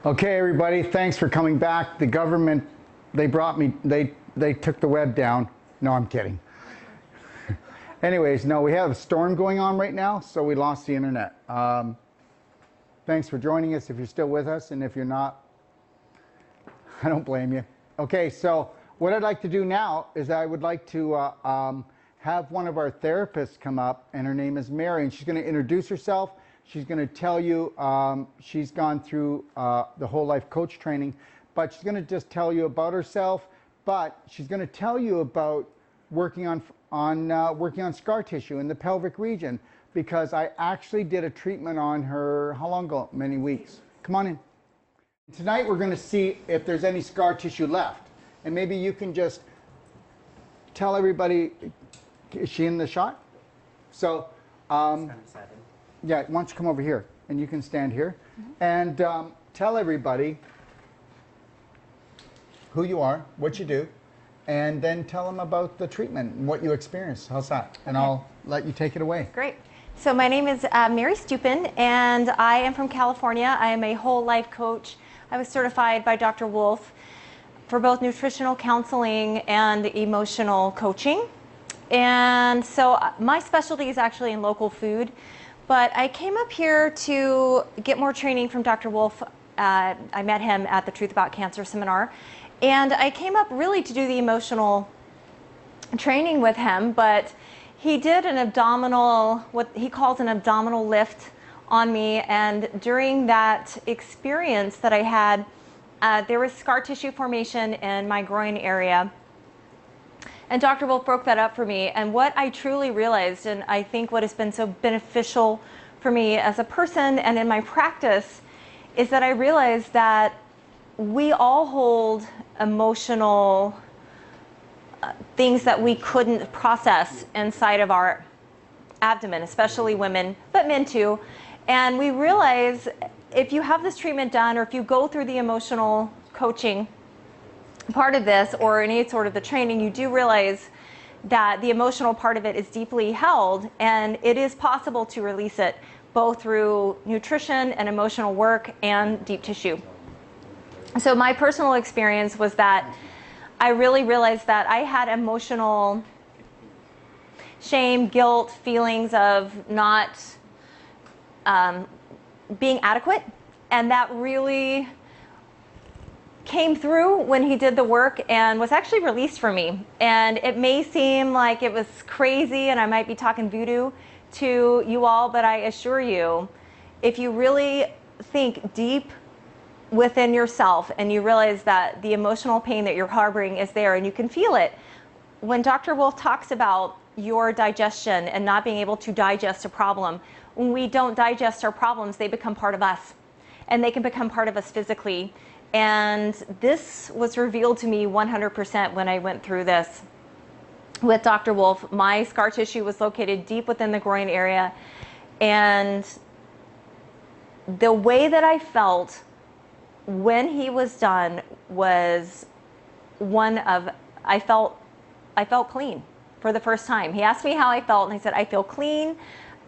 Okay, everybody, thanks for coming back. The government, they took the web down. No, I'm kidding. Anyways, no, we have a storm going on right now, so we lost the internet. Thanks for joining us if you're still with us, and if you're not, I don't blame you. Okay, so what I'd like to do now is I would like to have one of our therapists come up, and her name is Mary, and she's going to introduce herself. She's going to tell you, she's gone through the whole life coach training, but she's going to just tell you about herself, but she's going to tell you about working on scar tissue in the pelvic region, because I actually did a treatment on her, how long ago? Many weeks. Come on in. Tonight we're going to see if there's any scar tissue left, and maybe you can just tell everybody, is she in the shot? So, yeah, why don't you come over here, and you can stand here, and tell everybody who you are, what you do, and then tell them about the treatment and what you experienced. How's that? And I'll let you take it away. Great. So my name is Mary Stupin, and I am from California. I am a whole life coach. I was certified by Dr. Wolf for both nutritional counseling and emotional coaching. And so my specialty is actually in local food. But I came up here to get more training from Dr. Wolf. I met him at the Truth About Cancer seminar. And I came up really to do the emotional training with him, but he did an abdominal, what he calls an abdominal lift on me. And during that experience that I had, there was scar tissue formation in my groin area. And Dr. Wolf broke that up for me. And what I truly realized, and I think what has been so beneficial for me as a person and in my practice, is that I realized that we all hold emotional things that we couldn't process inside of our abdomen, especially women, but men too. And we realize if you have this treatment done, or if you go through the emotional coaching part of this, or any sort of the training, you do realize that the emotional part of it is deeply held, and it is possible to release it both through nutrition and emotional work and deep tissue. So my personal experience was that I really realized that I had emotional shame, guilt, feelings of not being adequate, and that really came through when he did the work and was actually released for me. And it may seem like it was crazy and I might be talking voodoo to you all, but I assure you, if you really think deep within yourself and you realize that the emotional pain that you're harboring is there and you can feel it, when Dr. Wolf talks about your digestion and not being able to digest a problem, when we don't digest our problems, they become part of us, and they can become part of us physically. And this was revealed to me 100% when I went through this with Dr. Wolf. My scar tissue was located deep within the groin area, and the way that I felt when he was done was one of, I felt clean for the first time. He asked me how I felt, and I said, I feel clean,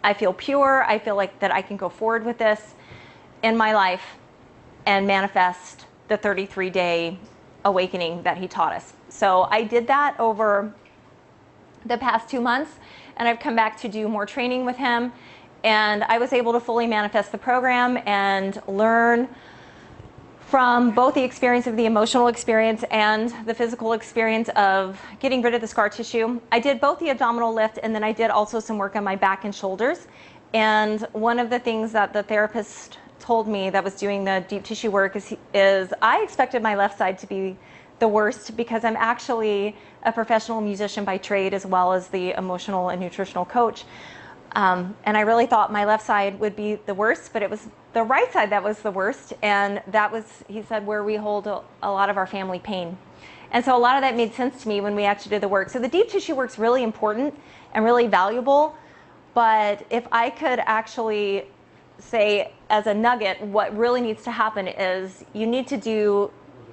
I feel pure, I feel like that I can go forward with this in my life and manifest the 33-day awakening that he taught us. So I did that over the past 2 months, and I've come back to do more training with him, and I was able to fully manifest the program and learn from both the experience of the emotional experience and the physical experience of getting rid of the scar tissue. I did both the abdominal lift, and then I did also some work on my back and shoulders. And one of the things that the therapist told me that was doing the deep tissue work is I expected my left side to be the worst, because I'm actually a professional musician by trade as well as the emotional and nutritional coach. And I really thought my left side would be the worst, but it was the right side that was the worst. And that was, he said, where we hold a lot of our family pain. And so a lot of that made sense to me when we actually did the work. So the deep tissue work's really important and really valuable. But if I could actually say as a nugget, what really needs to happen is you need to do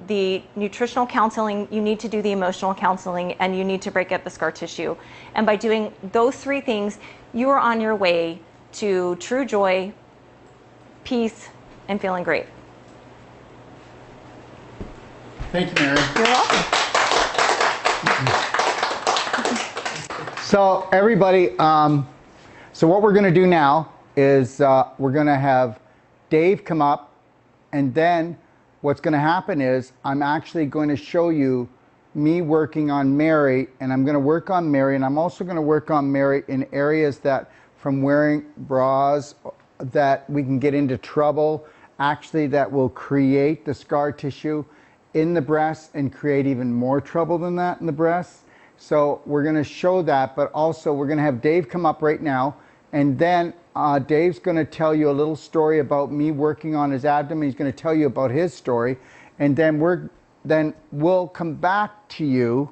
the nutritional counseling, you need to do the emotional counseling, and you need to break up the scar tissue. And by doing those three things, you are on your way to true joy, peace, and feeling great. Thank you, Mary. You're welcome. So everybody, so what we're going to do now is we're going to have Dave come up, and then what's going to happen is I'm actually going to show you me working on Mary, and I'm going to work on Mary, and I'm also going to work on Mary in areas that from wearing bras that we can get into trouble, actually that will create the scar tissue in the breast and create even more trouble than that in the breast. So we're going to show that, but also we're going to have Dave come up right now, and then Dave's going to tell you a little story about me working on his abdomen. He's going to tell you about his story, and then we'll come back to you.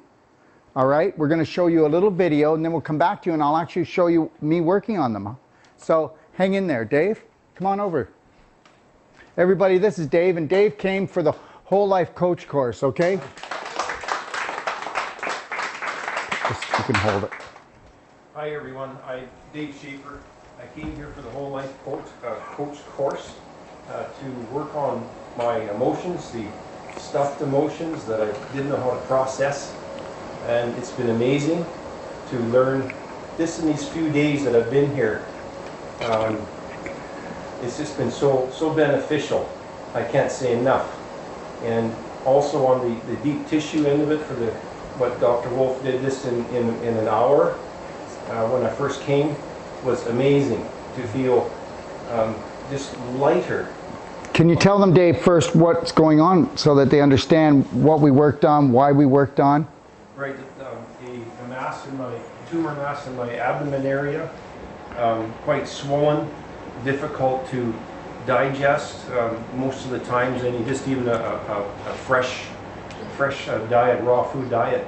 All right, we're going to show you a little video, and then we'll come back to you, and I'll actually show you me working on them. So hang in there. Dave, come on over. Everybody, this is Dave, and Dave came for the Whole Life Coach course, okay? You can hold it. Hi everyone, I'm Dave Schaefer. I came here for the Whole Life Coach course to work on my emotions, the stuffed emotions that I didn't know how to process. And it's been amazing to learn this in these few days that I've been here. It's just been so beneficial. I can't say enough. And also on the deep tissue end of it, for what Dr. Wolf did this in an hour when I first came, was amazing to feel just lighter. Can you tell them, Dave, first what's going on so that they understand what we worked on, why we worked on? Right, a mass in my tumor mass in my abdomen area, quite swollen, difficult to digest most of the times, and just even a fresh diet, raw food diet.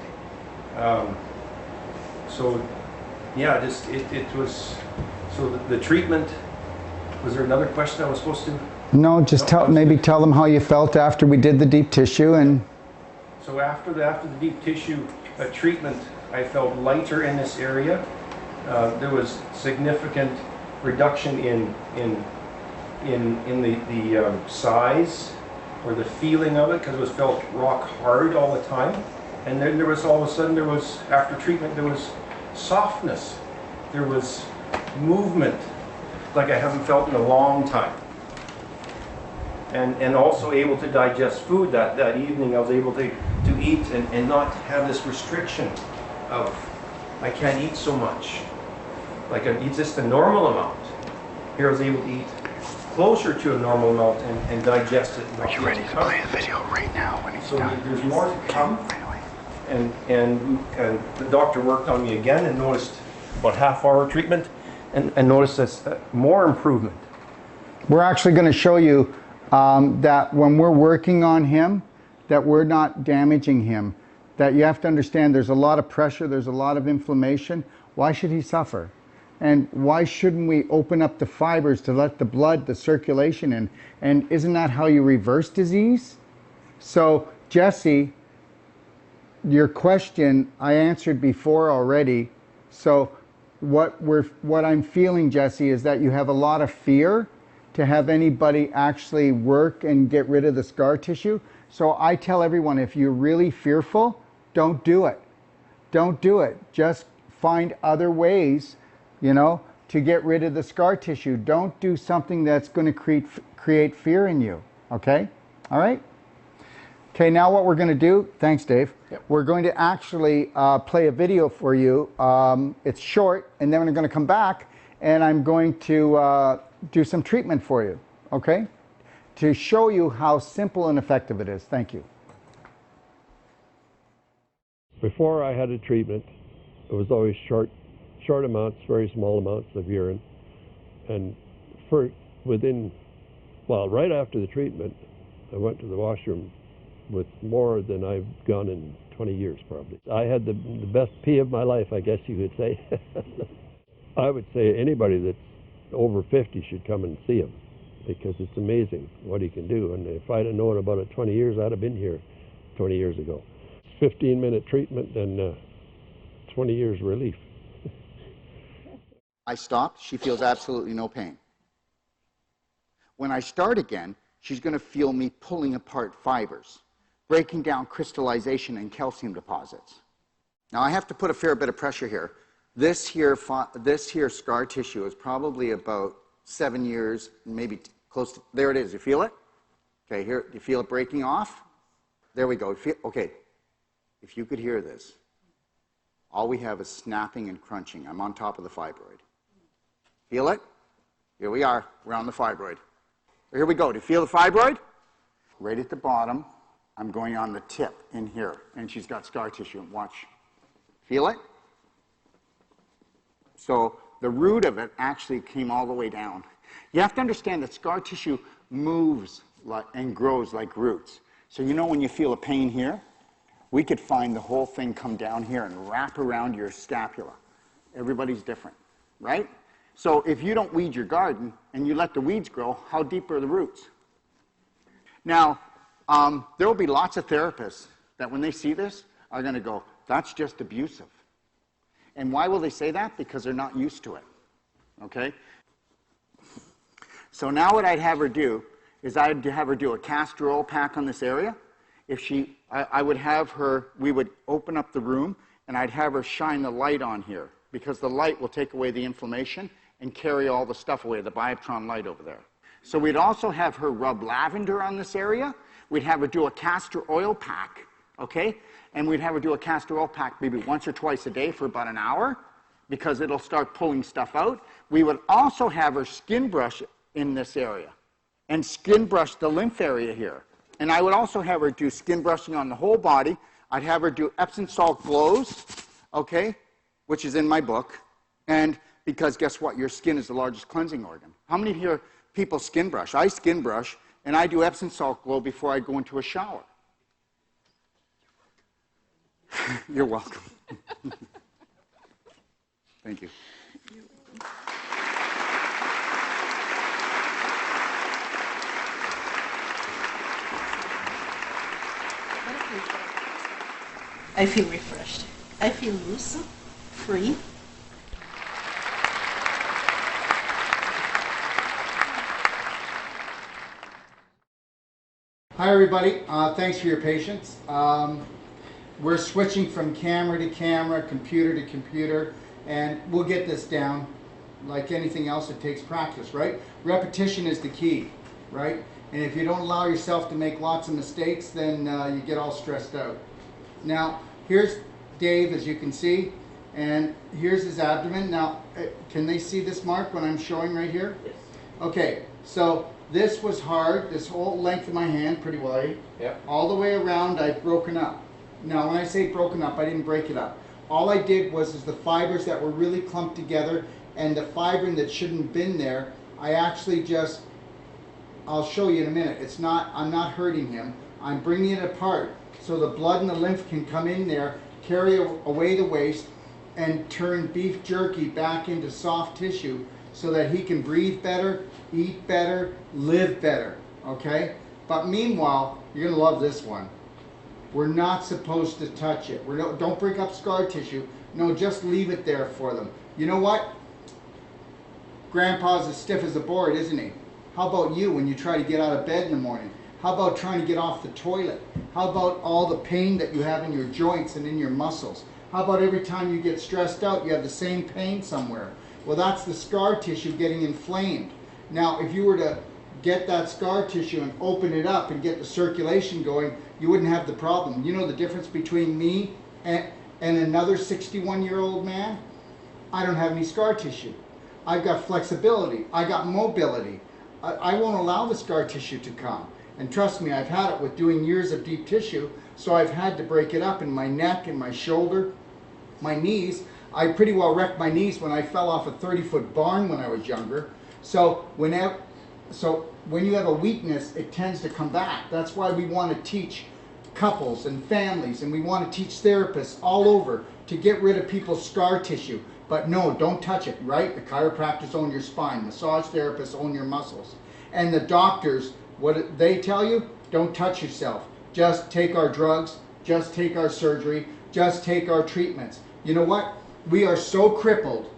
So yeah, just it was. So the treatment. Was there another question I was supposed to? No, just maybe tell them how you felt after we did the deep tissue. And so after the deep tissue treatment, I felt lighter in this area. There was significant reduction in the size or the feeling of it, because it was felt rock hard all the time. And then there was all of a sudden, after treatment, there was softness. There was movement like I haven't felt in a long time. And also able to digest food that evening. I was able to eat and not have this restriction of I can't eat so much. Like I eat just a normal amount. Here I was able to eat closer to a normal amount and digest it. are you ready to play the video right now? When he's done? There's more to come. And the doctor worked on me again and noticed about half-hour treatment and noticed this more improvement. We're actually going to show you that when we're working on him, that we're not damaging him. That you have to understand there's a lot of pressure, there's a lot of inflammation. Why should he suffer? And why shouldn't we open up the fibers to let the blood, the circulation in? And isn't that how you reverse disease? So, Jesse, your question I answered before already. So what I'm feeling, Jesse, is that you have a lot of fear to have anybody actually work and get rid of the scar tissue. So I tell everyone, if you're really fearful, don't do it. Don't do it. Just find other ways, to get rid of the scar tissue. Don't do something that's going to create fear in you. Okay? All right? Okay, now what we're going to do, thanks Dave, yep. We're going to actually play a video for you. It's short, and then we're going to come back and I'm going to do some treatment for you, okay? To show you how simple and effective it is. Thank you. Before I had a treatment, it was always short amounts, very small amounts of urine. And right after the treatment, I went to the washroom with more than I've gone in 20 years probably. I had the best pee of my life, I guess you could say. I would say anybody that's over 50 should come and see him, because it's amazing what he can do. And if I'd have known about it 20 years, I'd have been here 20 years ago. 15-minute treatment and 20 years relief. I stopped. She feels absolutely no pain. When I start again, she's going to feel me pulling apart fibers. breaking down crystallization and calcium deposits. Now I have to put a fair bit of pressure here. This here scar tissue is probably about 7 years, maybe close to, there it is, you feel it? Okay, here, you feel it breaking off? There we go, okay, if you could hear this, all we have is snapping and crunching. I'm on top of the fibroid. Feel it? Here we are, we're on the fibroid. Here we go, do you feel the fibroid? Right at the bottom, I'm going on the tip in here, and she's got scar tissue, watch. Feel it? So the root of it actually came all the way down. You have to understand that scar tissue moves and grows like roots. So you know when you feel a pain here, we could find the whole thing come down here and wrap around your scapula. Everybody's different, right? So if you don't weed your garden and you let the weeds grow, how deep are the roots? Now, there will be lots of therapists that when they see this are going to go, that's just abusive. And why will they say that? Because they're not used to it, okay? So now what I'd have her do is I'd have her do a castor oil pack on this area. I would have her, we would open up the room and I'd have her shine the light on here because the light will take away the inflammation and carry all the stuff away, the bioptron light over there. So we'd also have her rub lavender on this area. We'd have her do a castor oil pack, okay? And we'd have her do a castor oil pack maybe once or twice a day for about an hour because it'll start pulling stuff out. We would also have her skin brush in this area and skin brush the lymph area here. And I would also have her do skin brushing on the whole body. I'd have her do Epsom salt glows, okay, which is in my book. And because guess what? Your skin is the largest cleansing organ. How many here people skin brush? I skin brush and I do Epsom salt glow before I go into a shower. You're welcome. Thank you. I feel refreshed. I feel loose, free. Hi everybody, thanks for your patience. We're switching from camera to camera, computer to computer, and we'll get this down. Like anything else, it takes practice, right? Repetition is the key, right? And if you don't allow yourself to make lots of mistakes, then you get all stressed out. Now, here's Dave, as you can see, and here's his abdomen. Now, can they see this mark when I'm showing right here? Yes. Okay, so this was hard, this whole length of my hand, pretty wide. Yep. All the way around, I've broken up. Now, when I say broken up, I didn't break it up. All I did was the fibers that were really clumped together and the fibrin that shouldn't have been there, I actually just, I'll show you in a minute. It's not, I'm not hurting him. I'm bringing it apart so the blood and the lymph can come in there, carry away the waste, and turn beef jerky back into soft tissue so that he can breathe better, eat better, live better, okay? But meanwhile, you're gonna love this one. We're not supposed to touch it. Don't break up scar tissue. No, just leave it there for them. You know what? Grandpa's as stiff as a board, isn't he? How about you when you try to get out of bed in the morning? How about trying to get off the toilet? How about all the pain that you have in your joints and in your muscles? How about every time you get stressed out, you have the same pain somewhere? Well, that's the scar tissue getting inflamed. Now, if you were to get that scar tissue and open it up and get the circulation going, you wouldn't have the problem. You know the difference between me and another 61-year-old man? I don't have any scar tissue. I've got flexibility. I got mobility. I won't allow the scar tissue to come. And trust me, I've had it with doing years of deep tissue, so I've had to break it up in my neck and my shoulder, my knees. I pretty well wrecked my knees when I fell off a 30-foot barn when I was younger. So when you have a weakness, it tends to come back. That's why we want to teach couples and families, and we want to teach therapists all over to get rid of people's scar tissue. But no, don't touch it, right? The chiropractors own your spine, massage therapists own your muscles. And the doctors, what they tell you, don't touch yourself. Just take our drugs, just take our surgery, just take our treatments. You know what? We are so crippled.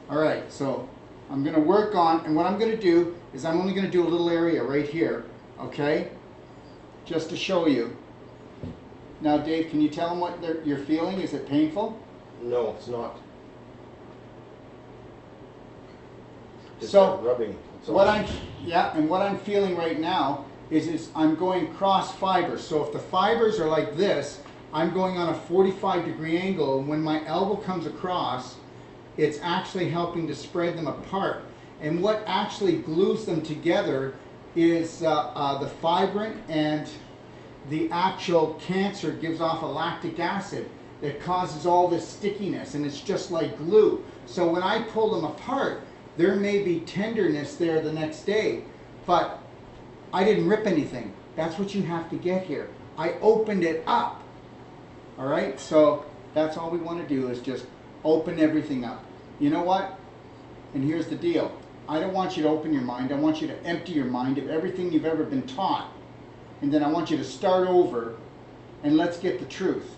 All right, so I'm going to work on, and what I'm going to do is I'm only going to do a little area right here, okay? just to show you. Now, Dave, can you tell them what you're feeling? Is it painful? No, it's not. Just So, rubbing. what I'm feeling right now is I'm going cross fibers. So if the fibers are like this, I'm going on a 45-degree angle, and when my elbow comes across, it's actually helping to spread them apart. And what actually glues them together is the fibrin, and the actual cancer gives off a lactic acid that causes all this stickiness, and it's just like glue. So when I pull them apart, there may be tenderness there the next day, but I didn't rip anything. That's what you have to get here. I opened it up. All right, so that's all we want to do is just open everything up. You know what? And here's the deal. I don't want you to open your mind. I want you to empty your mind of everything you've ever been taught. And then I want you to start over, and let's get the truth.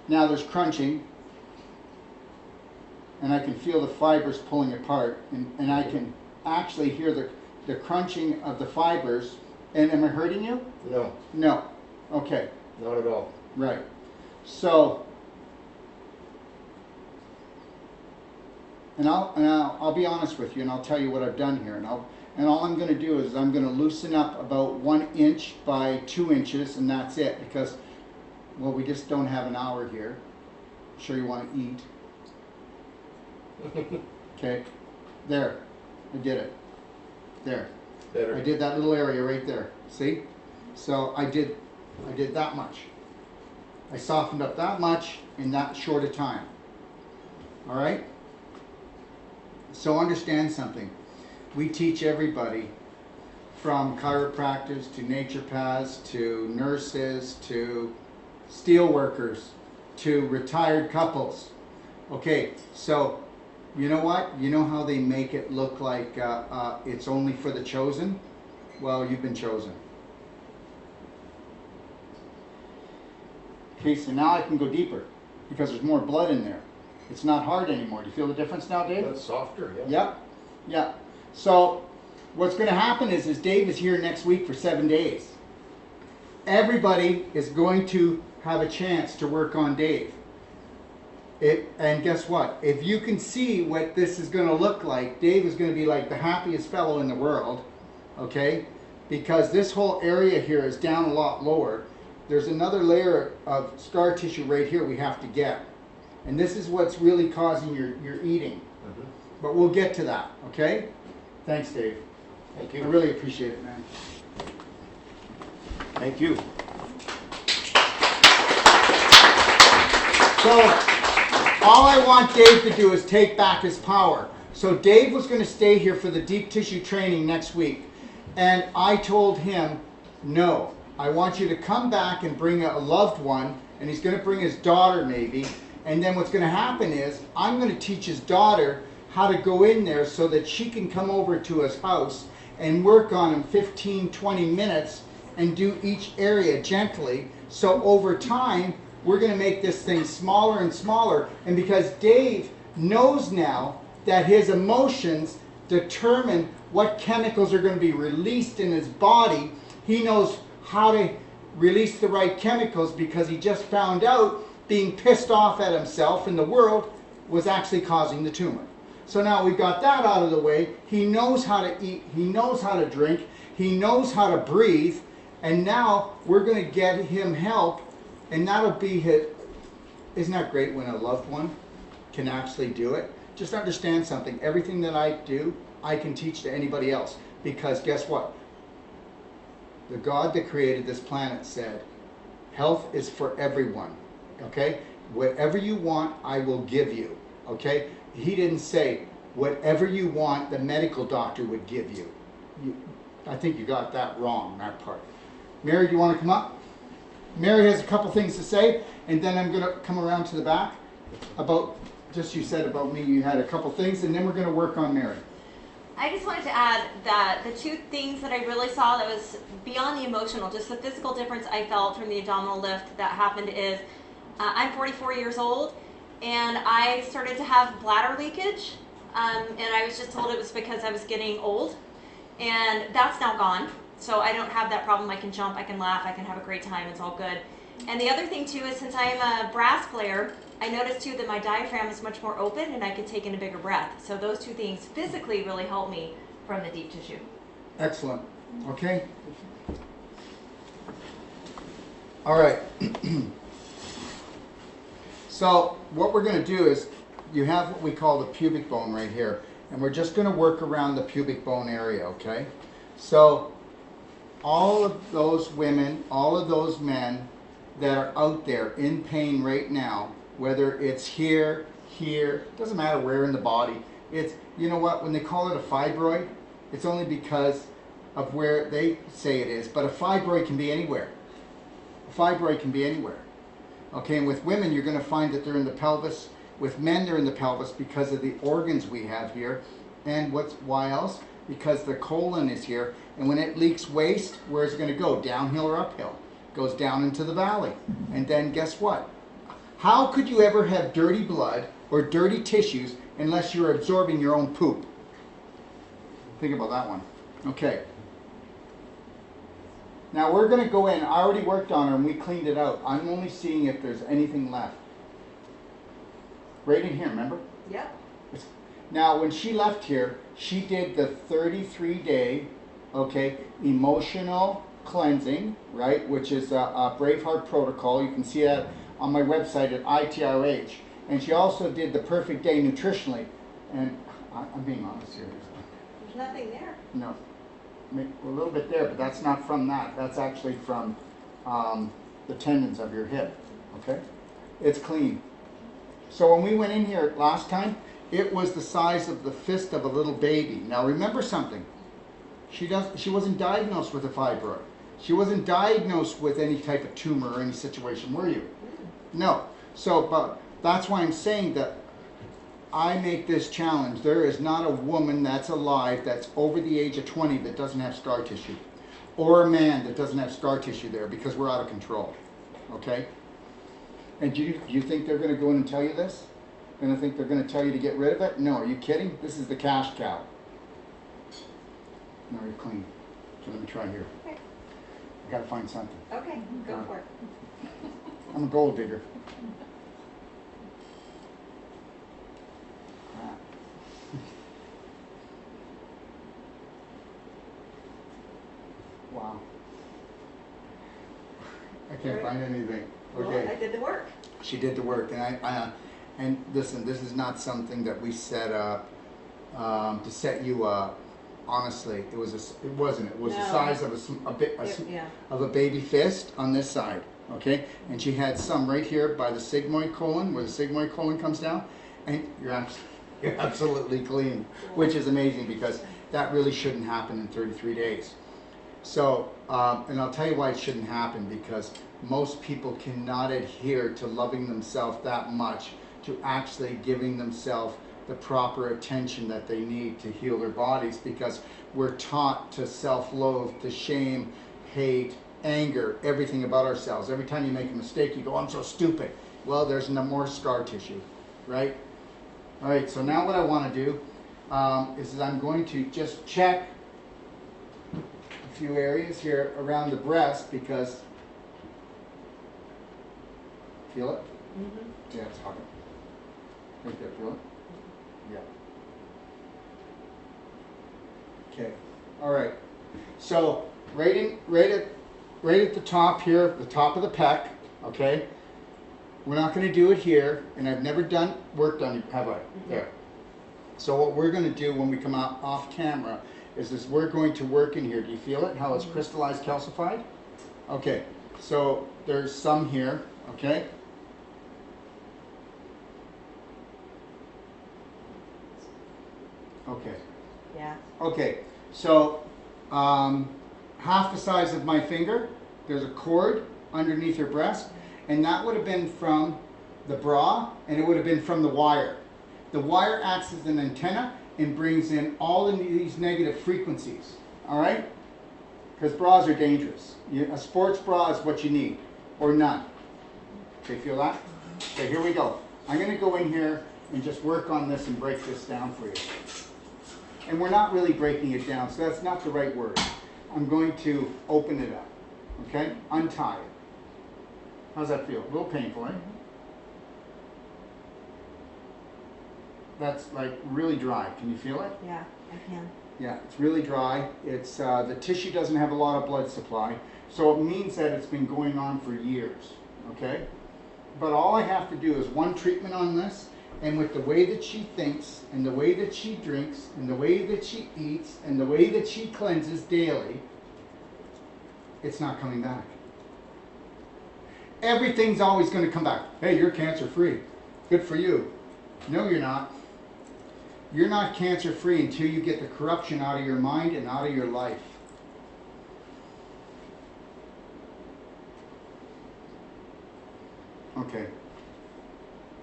Now there's crunching, and I can feel the fibers pulling apart, and I can actually hear the crunching of the fibers. And am I hurting you? No. No. Okay. Not at all. Right. So, and I'll be honest with you, and I'll tell you what I've done here, and all I'm going to do is I'm going to loosen up about 1 inch by 2 inches, and that's it, because, well, we just don't have an hour here. I'm sure you want to eat. Okay. There. I did it. There. Better. I did that little area right there. See? So I did that much. I softened up that much in that short a time. All right? So understand something. We teach everybody, from chiropractors to naturopaths to nurses to steel workers to retired couples. Okay, so you know what? You know how they make it look like it's only for the chosen? Well, you've been chosen. Okay, so now I can go deeper because there's more blood in there. It's not hard anymore. Do you feel the difference now, Dave? That's softer, yeah. Yep. Yeah. So what's going to happen is Dave is here next week for 7 days. Everybody is going to have a chance to work on Dave. And guess what? If you can see what this is going to look like, Dave is going to be like the happiest fellow in the world, okay? Because this whole area here is down a lot lower. There's another layer of scar tissue right here we have to get. And this is what's really causing your eating. Mm-hmm. But we'll get to that, okay? Thanks, Dave. Thank I you. really appreciate it, man. Thank you. So, all I want Dave to do is take back his power. So Dave was going to stay here for the deep tissue training next week. And I told him, no, I want you to come back and bring a loved one. And he's going to bring his daughter maybe. And then what's going to happen is I'm going to teach his daughter how to go in there so that she can come over to his house and work on him 15, 20 minutes and do each area gently. So over time, we're going to make this thing smaller and smaller. And because Dave knows now that his emotions determine what chemicals are going to be released in his body, he knows how to release the right chemicals because he just found out being pissed off at himself and the world was actually causing the tumor. So now we've got that out of the way. He knows how to eat. He knows how to drink. He knows how to breathe. And now we're going to get him help. And that'll be his. Isn't that great when a loved one can actually do it? Just understand something. Everything that I do, I can teach to anybody else. Because guess what? The God that created this planet said, health is for everyone. Okay? Whatever you want, I will give you. Okay? He didn't say, whatever you want, the medical doctor would give you. I think you got that wrong, that part. Mary, do you want to come up? Mary has a couple things to say, and then I'm going to come around to the back about, just you said about me, you had a couple things, and then we're going to work on Mary. I just wanted to add that the two things that I really saw that was beyond the emotional, just the physical difference I felt from the abdominal lift that happened is, I'm 44 years old, and I started to have bladder leakage, and I was just told it was because I was getting old. and that's now gone. So I don't have that problem. I can jump, I can laugh, I can have a great time. It's all good. And the other thing too is, since I am a brass player, I noticed too that my diaphragm is much more open and I can take in a bigger breath. So those two things physically really help me from the deep tissue. Excellent. Okay. All right. So what we're going to do is, you have what we call the pubic bone right here, and we're just going to work around the pubic bone area, okay? So all of those women, all of those men that are out there in pain right now, whether it's here, doesn't matter where in the body, it's, you know what, when they call it a fibroid, it's only because of where they say it is, but a fibroid can be anywhere. A fibroid can be anywhere. Okay, and with women, you're going to find that they're in the pelvis. With men, they're in the pelvis because of the organs we have here. And why else? Because the colon is here, and when it leaks waste, where's it going to go? Downhill or uphill? It goes down into the valley. And then guess what? How could you ever have dirty blood or dirty tissues unless you're absorbing your own poop? Think about that one. Okay. Now we're going to go in. I already worked on her and we cleaned it out. I'm only seeing if there's anything left. Right in here, remember? Yep. Now when she left here, she did the 33-day, okay, emotional cleansing, right, which is a Braveheart protocol. You can see that on my website at ITRH. And she also did the perfect day nutritionally. And I'm being honest here. There's nothing there. No. A little bit there, but that's not from that. That's actually from the tendons of your hip, okay? It's clean. So when we went in here last time, it was the size of the fist of a little baby. Now remember something. She wasn't diagnosed with a fibroid. She wasn't diagnosed with any type of tumor or any situation, were you? No. So, but that's why I'm saying that I make this challenge. There is not a woman that's alive that's over the age of 20 that doesn't have scar tissue, or a man that doesn't have scar tissue there, because we're out of control. Okay? And do you think they're going to go in and tell you this? Going to think they're going to tell you to get rid of it? No, are you kidding? This is the cash cow. No, you're clean. So let me try here. Okay. I got to find something. Okay, go for it. I'm a gold digger. Crap. Wow. I can't find anything. Okay. Well, I did the work. She did the work, and and listen, this is not something that we set up to set you up. Honestly, it wasn't. It was the size of of a baby fist on this side. Okay, and she had some right here by the sigmoid colon, where the sigmoid colon comes down, and you're absolutely clean, which is amazing because that really shouldn't happen in 33 days. So, and I'll tell you why it shouldn't happen, because most people cannot adhere to loving themselves that much, to actually giving themselves the proper attention that they need to heal their bodies, because we're taught to self-loathe, to shame, hate, anger, everything about ourselves. Every time you make a mistake, you go, I'm so stupid. Well, there's no more scar tissue, right? All right, so now what I want to do is I'm going to just check a few areas here around the breast, because, feel it? Mm-hmm. Yeah, it's hot. Right there, feel it? Yeah. Okay. All right. So right at the top here, the top of the pec. Okay. We're not going to do it here, and I've never worked on it, have I? Mm-hmm. There. So what we're going to do when we come out off camera is we're going to work in here. Do you feel it? How it's crystallized, calcified? Okay. So there's some here. Okay. Okay. Yeah. Okay, so half the size of my finger, there's a cord underneath your breast, and that would have been from the bra, and it would have been from the wire. The wire acts as an antenna and brings in all of these negative frequencies, all right? Because bras are dangerous. A sports bra is what you need, or none. Okay, feel that? Okay, here we go. I'm going to go in here and just work on this and break this down for you. And we're not really breaking it down, so that's not the right word. I'm going to open it up, okay? Untie it. How's that feel? A little painful, eh? That's like really dry. Can you feel it? Yeah, I can. Yeah, it's really dry. It's the tissue doesn't have a lot of blood supply, so it means that it's been going on for years, okay? But all I have to do is one treatment on this, and with the way that she thinks, and the way that she drinks, and the way that she eats, and the way that she cleanses daily, it's not coming back. Everything's always going to come back. Hey, you're cancer-free. Good for you. No, you're not. You're not cancer-free until you get the corruption out of your mind and out of your life. Okay.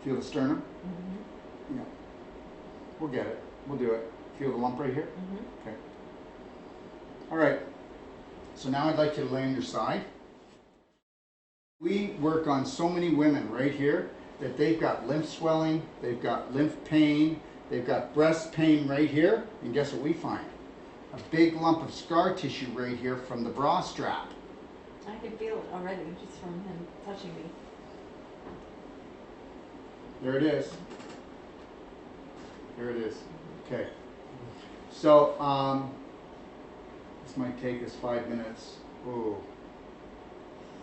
Feel the sternum? Mm-hmm. Yeah. We'll get it. We'll do it. Feel the lump right here? Mm-hmm. Okay. All right. So now I'd like you to lay on your side. We work on so many women right here that they've got lymph swelling, they've got lymph pain, they've got breast pain right here, and guess what we find? A big lump of scar tissue right here from the bra strap. I can feel it already just from him touching me. There it is. There it is. Okay. So, this might take us 5 minutes. Ooh.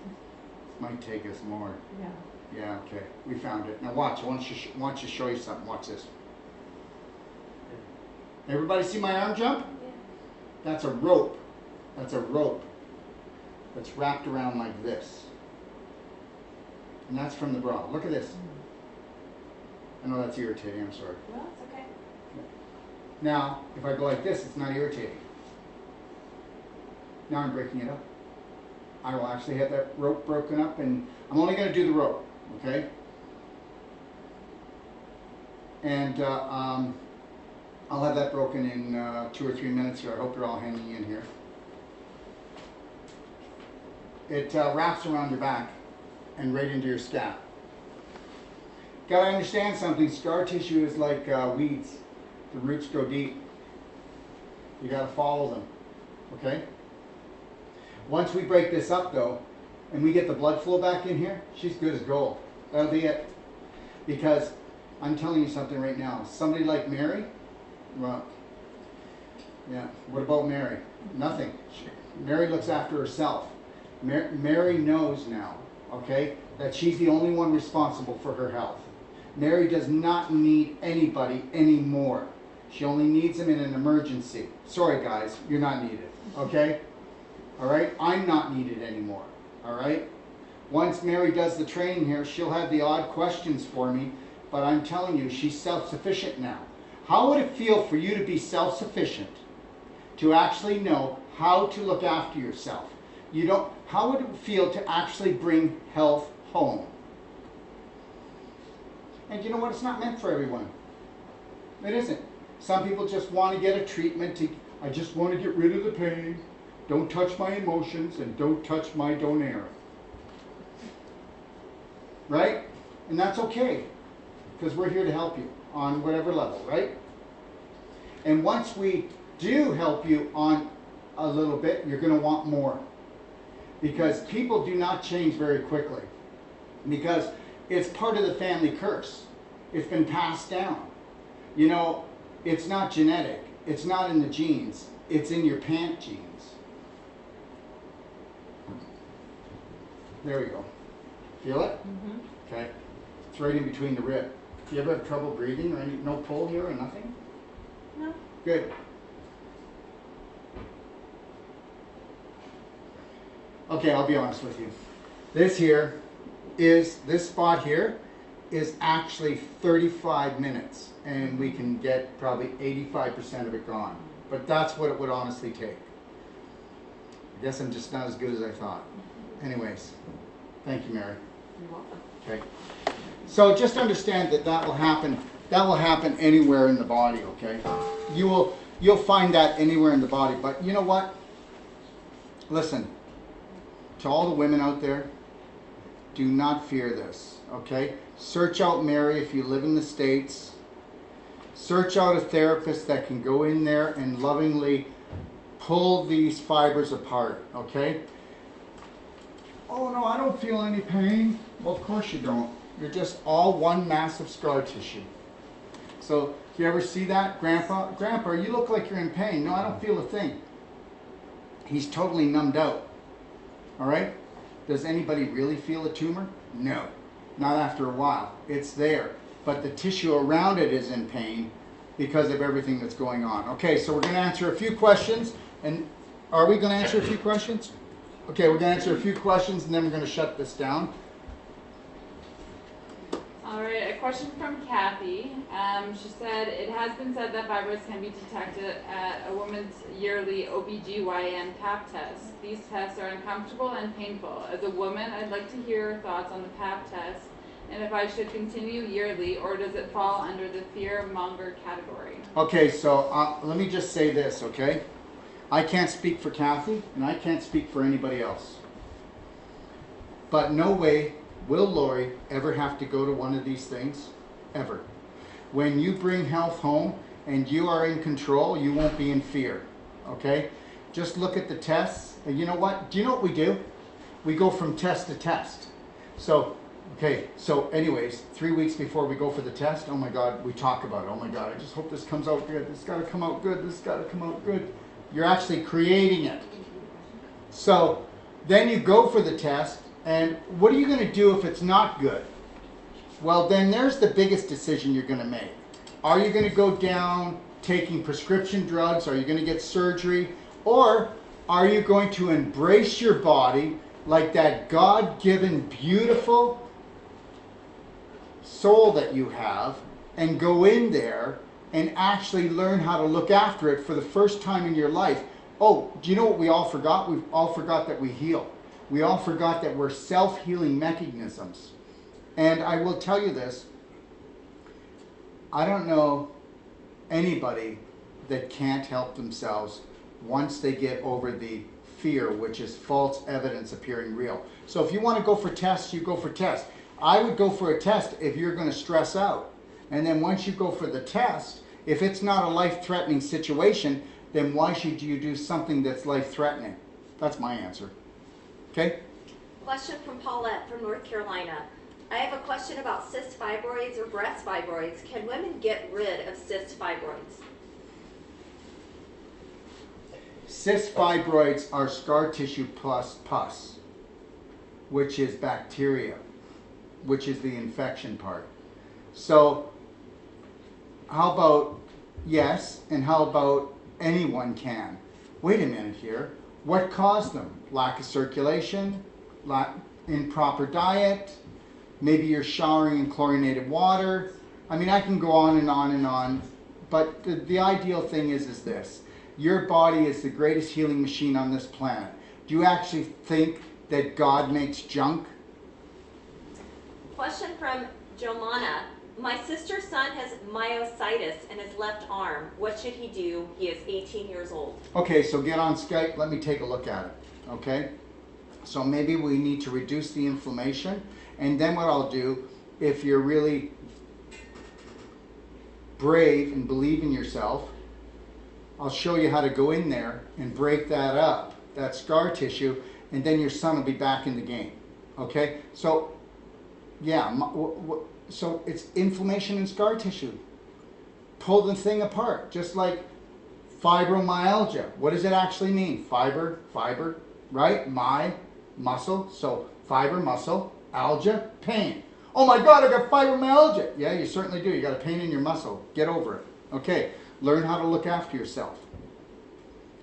This might take us more. Yeah. Yeah, okay. We found it. Now watch. I want to show you something. Watch this. Everybody see my arm jump? Yeah. That's a rope. That's a rope that's wrapped around like this. And that's from the bra. Look at this. I know that's irritating. I'm sorry. No, it's okay. Now, if I go like this, it's not irritating. Now I'm breaking it up. I will actually have that rope broken up, and I'm only going to do the rope, okay? And I'll have that broken in 2 or 3 minutes here. I hope you're all hanging in here. It wraps around your back and right into your scalp. Gotta understand something. Scar tissue is like weeds. The roots go deep. You gotta follow them, okay? Once we break this up though, and we get the blood flow back in here, she's good as gold. That'll be it. Because I'm telling you something right now. Somebody like Mary, well, yeah, what about Mary? Nothing. Mary looks after herself. Mary knows now, okay, that she's the only one responsible for her health. Mary does not need anybody anymore. She only needs them in an emergency. Sorry guys, you're not needed, okay? All right, I'm not needed anymore, all right? Once Mary does the training here, she'll have the odd questions for me, but I'm telling you, she's self-sufficient now. How would it feel for you to be self-sufficient, to actually know how to look after yourself? How would it feel to actually bring health home? And you know what? It's not meant for everyone. It isn't. Some people just want to get a treatment. I just want to get rid of the pain. Don't touch my emotions and don't touch my donaire. Right? And that's okay. Because we're here to help you on whatever level, right? And once we do help you on a little bit, you're going to want more. Because people do not change very quickly. Because it's part of the family curse. It's been passed down. You know, it's not genetic. It's not in the genes. It's in your pant genes. There we go. Feel it? Mm-hmm. Okay. It's right in between the rib. Do you ever have trouble breathing or no pull here or nothing? No. Good. Okay, I'll be honest with you. This spot here is actually 35 minutes, and we can get probably 85% of it gone. But that's what it would honestly take. I guess I'm just not as good as I thought. Anyways, thank you, Mary. You're welcome. Okay. So just understand that that will happen. That will happen anywhere in the body. Okay. You'll find that anywhere in the body. But you know what? Listen. To all the women out there, do not fear this. Okay. Search out Mary if you live in the States. Search out a therapist that can go in there and lovingly pull these fibers apart, okay? Oh no, I don't feel any pain. Well, of course you don't. You're just all one massive scar tissue. So, do you ever see that? Grandpa, you look like you're in pain. No, I don't feel a thing. He's totally numbed out. All right? Does anybody really feel a tumor? No, not after a while. It's there. But the tissue around it is in pain because of everything that's going on. Okay, so we're going to answer a few questions. And are we going to answer a few questions? Okay, we're going to answer a few questions and then we're going to shut this down. All right, a question from Kathy. She said, it has been said that fibroids can be detected at a woman's yearly OBGYN pap test. These tests are uncomfortable and painful. As a woman, I'd like to hear your thoughts on the pap test and if I should continue yearly or does it fall under the fear-monger category? Okay, so let me just say this, okay? I can't speak for Kathy and I can't speak for anybody else. But no way will Lori ever have to go to one of these things? Ever. When you bring health home and you are in control, you won't be in fear. Okay? Just look at the tests. And you know what? Do you know what we do? We go from test to test. So, okay, so anyways, 3 weeks before we go for the test, oh my God, we talk about it. Oh my God, I just hope this comes out good. This got to come out good. This got to come out good. You're actually creating it. So, then you go for the test. And what are you going to do if it's not good? Well, then there's the biggest decision you're going to make. Are you going to go down taking prescription drugs? Are you going to get surgery? Or are you going to embrace your body like that God-given, beautiful soul that you have and go in there and actually learn how to look after it for the first time in your life? Oh, do you know what we all forgot? We've all forgot that we heal. We all forgot that we're self-healing mechanisms. And I will tell you this, I don't know anybody that can't help themselves once they get over the fear, which is false evidence appearing real. So if you want to go for tests, you go for tests. I would go for a test if you're going to stress out. And then once you go for the test, if it's not a life-threatening situation, then why should you do something that's life-threatening? That's my answer. Okay? Question from Paulette from North Carolina. I have a question about cyst fibroids or breast fibroids. Can women get rid of cyst fibroids? Cyst fibroids are scar tissue plus pus, which is bacteria, which is the infection part. So how about yes, and how about anyone can? Wait a minute here. What caused them? Lack of circulation, improper diet, maybe you're showering in chlorinated water. I mean, I can go on and on and on, but the ideal thing is this. Your body is the greatest healing machine on this planet. Do you actually think that God makes junk? Question from Jomana. My sister's son has myositis in his left arm. What should he do? He is 18 years old. Okay, so get on Skype. Let me take a look at it. Okay? So maybe we need to reduce the inflammation. And then what I'll do, if you're really brave and believe in yourself, I'll show you how to go in there and break that up, that scar tissue, and then your son will be back in the game. Okay? So, yeah, so it's inflammation in scar tissue. Pull the thing apart, just like fibromyalgia. What does it actually mean? Fiber, right? Muscle. So fiber, muscle, algia, pain. Oh my God, I got fibromyalgia. Yeah, you certainly do. You got a pain in your muscle. Get over it. Okay, learn how to look after yourself.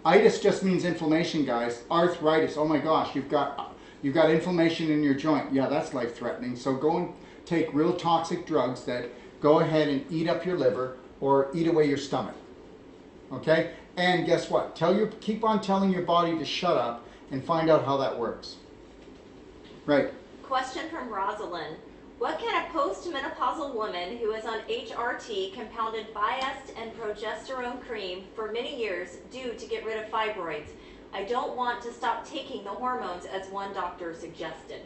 Itis just means inflammation, guys. Arthritis. Oh my gosh, you've got inflammation in your joint. Yeah, that's life-threatening. So go and take real toxic drugs that go ahead and eat up your liver or eat away your stomach. Okay? And guess what? Keep on telling your body to shut up and find out how that works. Right. Question from Rosalind. What can a postmenopausal woman who is on HRT, compounded Biest and progesterone cream for many years do to get rid of fibroids? I don't want to stop taking the hormones as one doctor suggested.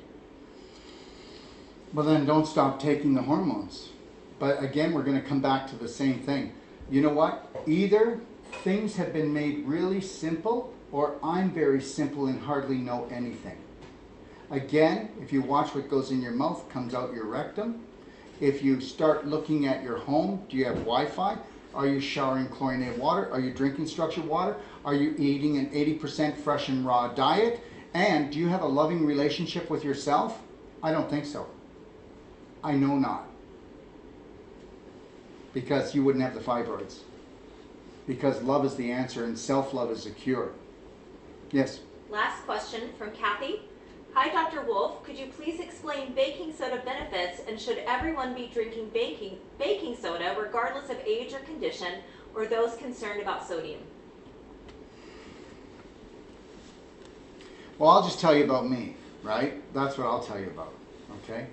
Well, then don't stop taking the hormones. But again, we're going to come back to the same thing. You know what? Either things have been made really simple, or I'm very simple and hardly know anything. Again, if you watch what goes in your mouth comes out your rectum. If you start looking at your home, do you have Wi-Fi? Are you showering chlorinated water? Are you drinking structured water? Are you eating an 80% fresh and raw diet? And do you have a loving relationship with yourself? I don't think so. I know not. Because you wouldn't have the fibroids. Because love is the answer and self-love is the cure. Yes? Last question from Kathy. Hi, Dr. Wolf. Could you please explain baking soda benefits, and should everyone be drinking baking soda regardless of age or condition, or those concerned about sodium? Well, I'll just tell you about me, right? That's what I'll tell you about, okay?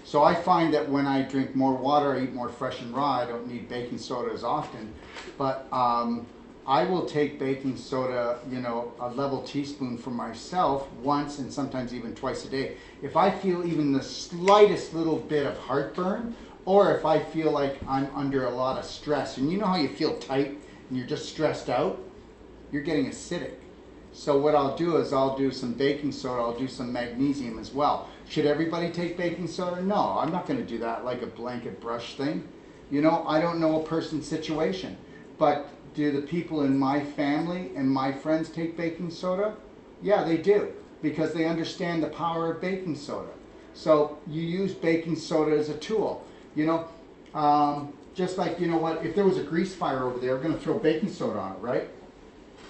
So I find that when I drink more water, I eat more fresh and raw, I don't need baking soda as often, but I will take baking soda, you know, a level teaspoon for myself once and sometimes even twice a day. If I feel even the slightest little bit of heartburn, or if I feel like I'm under a lot of stress, and you know how you feel tight and you're just stressed out, you're getting acidic. So what I'll do is I'll do some baking soda, I'll do some magnesium as well. Should everybody take baking soda? No, I'm not going to do that like a blanket brush thing. You know, I don't know a person's situation, but do the people in my family and my friends take baking soda? Yeah, they do, because they understand the power of baking soda. So you use baking soda as a tool. You know, just like, you know what, if there was a grease fire over there, we're going to throw baking soda on it, right?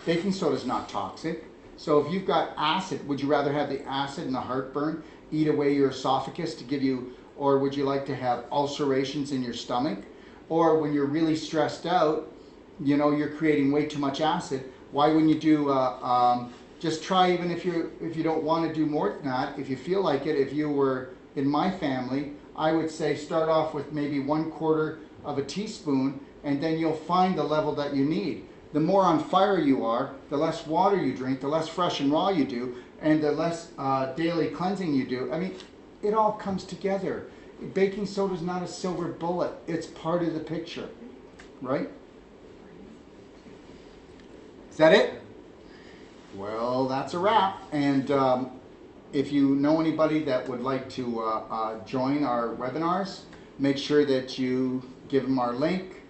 Baking soda is not toxic. So if you've got acid, would you rather have the acid and the heartburn eat away your esophagus to give you, or would you like to have ulcerations in your stomach? Or when you're really stressed out, you know, you're creating way too much acid, why wouldn't you do, just try, even if you don't want to do more than that, if you feel like it, if you were in my family, I would say start off with maybe 1/4 of a teaspoon, and then you'll find the level that you need. The more on fire you are, the less water you drink, the less fresh and raw you do, and the less daily cleansing you do. I mean, it all comes together. Baking soda is not a silver bullet. It's part of the picture, right? Is that it? Well, that's a wrap. And if you know anybody that would like to join our webinars, make sure that you give them our link.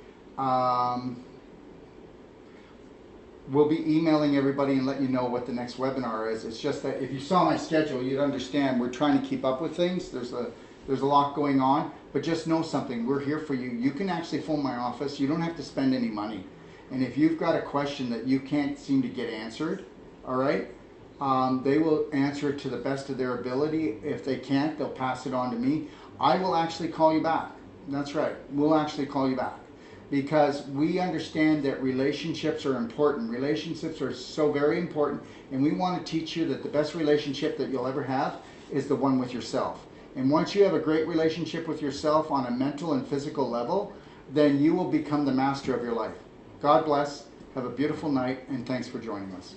We'll be emailing everybody and let you know what the next webinar is. It's just that if you saw my schedule, you'd understand we're trying to keep up with things. There's a lot going on, but just know something. We're here for you. You can actually phone my office. You don't have to spend any money. And if you've got a question that you can't seem to get answered, all right, they will answer it to the best of their ability. If they can't, they'll pass it on to me. I will actually call you back. That's right. We'll actually call you back, because we understand that relationships are important. Relationships are so very important, and we want to teach you that the best relationship that you'll ever have is the one with yourself. And once you have a great relationship with yourself on a mental and physical level, then you will become the master of your life. God bless. Have a beautiful night, and thanks for joining us.